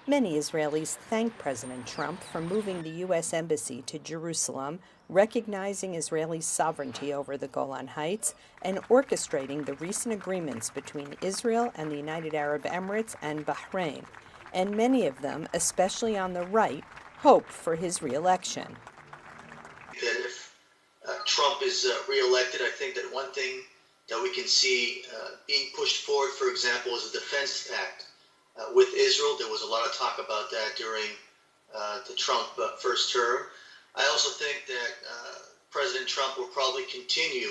Many Israelis thank President Trump for moving the U.S. Embassy to Jerusalem, recognizing Israeli sovereignty over the Golan Heights, and orchestrating the recent agreements between Israel and the United Arab Emirates and Bahrain. And many of them, especially on the right, hope for his re-election. That if Trump is re-elected, I think that one thing that we can see being pushed forward, for example, is a defense pact with Israel. There was a lot of talk about that during the Trump first term. I also think that President Trump will probably continue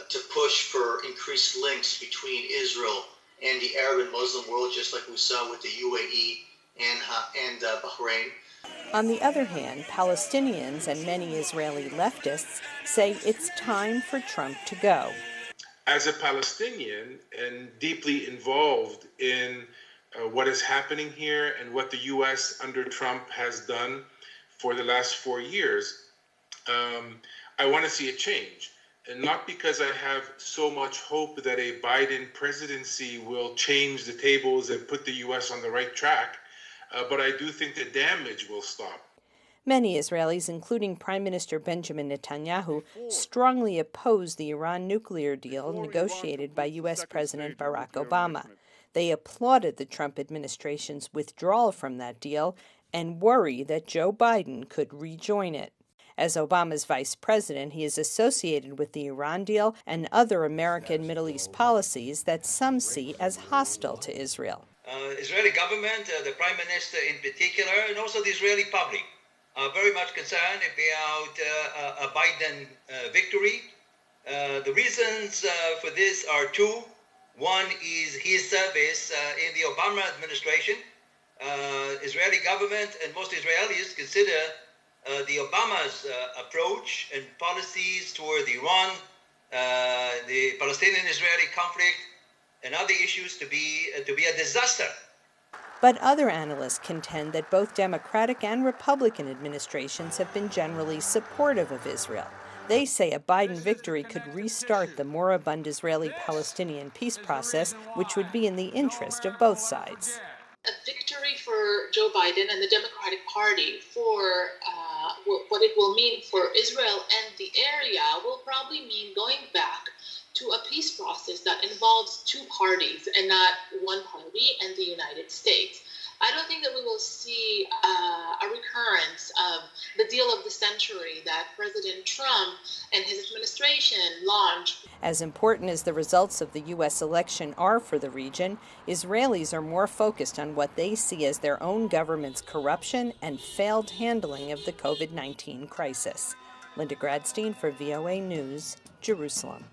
to push for increased links between Israel and the Arab and Muslim world, just like we saw with the UAE and Bahrain. On the other hand, Palestinians and many Israeli leftists say it's time for Trump to go. As a Palestinian and deeply involved in what is happening here and what the U.S. under Trump has done for the last 4 years, I want to see a change. And not because I have so much hope that a Biden presidency will change the tables and put the U.S. on the right track, but I do think the damage will stop. Many Israelis, including Prime Minister Benjamin Netanyahu, strongly oppose the Iran nuclear deal negotiated by U.S. President Barack Obama. They applauded the Trump administration's withdrawal from that deal and worry that Joe Biden could rejoin it. As Obama's vice president, he is associated with the Iran deal and other American Middle East policies that some see as hostile to Israel. Israeli government, the prime minister in particular, and also the Israeli public are very much concerned about a Biden victory. The reasons for this are two. One is his service in the Obama administration. Israeli government and most Israelis consider the Obama's approach and policies toward Iran, the Palestinian-Israeli conflict, and other issues to be a disaster. But other analysts contend that both Democratic and Republican administrations have been generally supportive of Israel. They say a Biden victory could restart the moribund Israeli-Palestinian peace process, which would be in the interest of both sides. A victory for Joe Biden and the Democratic Party for what it will mean for Israel and the area will probably mean going back to a peace process that involves two parties and not one party and the United States. I don't think that we will see a recurrence of the deal of the century that President Trump and his administration launched. As important as the results of the U.S. election are for the region, Israelis are more focused on what they see as their own government's corruption and failed handling of the COVID-19 crisis. Linda Gradstein for VOA News, Jerusalem.